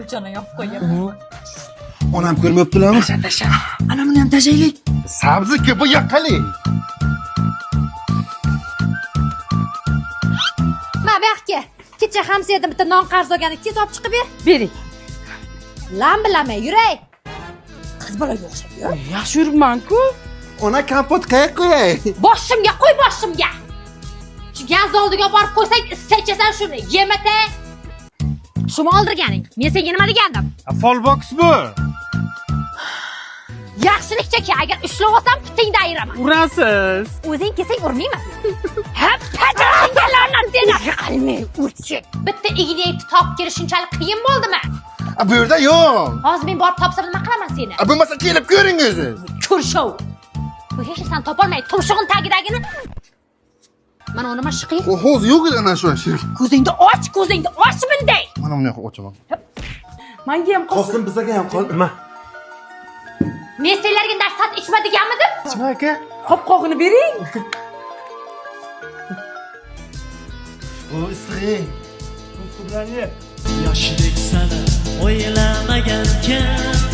kulchani yopib qo'ygan. Onam ko'rmayaptilarmi? Tasha. Ana buni ham tashaylik. Sabzi ko'p yoqali. Ma bu yoqqa. Kecha hamsa yedim bitta non qarz olgan, tez olib chiqib ber. Bering. Lam bilamay, yuray. Qiz bolaga o'xshab yur. Yaxshi yuribman-ku. Ona kompot qayerga qo'yay? Boshimga qo'y, boshimga. Shu gaz oldiga borib qo'ysang, istachasan shuni, yemata. Shuni oldirganing. Men senga nima degandim? Folbox bu. Yaxshilikcha agar ushlab olsam, putingni ayiraman. Urasiz. O'zing kelsang urmayman. Ha, pajarangalardan seni qalmay urchi. Bitta ignayni topib kelish shunchalik qiyin bo'ldimi? Bu yerda yo'q. Hozir men borib topsam nima qilaman seni? Bo'lmasa kelib ko'ring o'zi. Ko'rshov. Bu hech narsani topolmay, tumshug'im tagidagini. Mana nima shiqi? Hozir yo'q edi ana shu shir. Ko'zingni och bunday. Mana buni ochaman. Menga ham Qosim bizga ham qol. Nima? Men senlarga darsat ichmadiganmidim? Nima aka? qopqog'ini bering. O issiq. Ustubrani. Yoshlik sana o'ylamagankan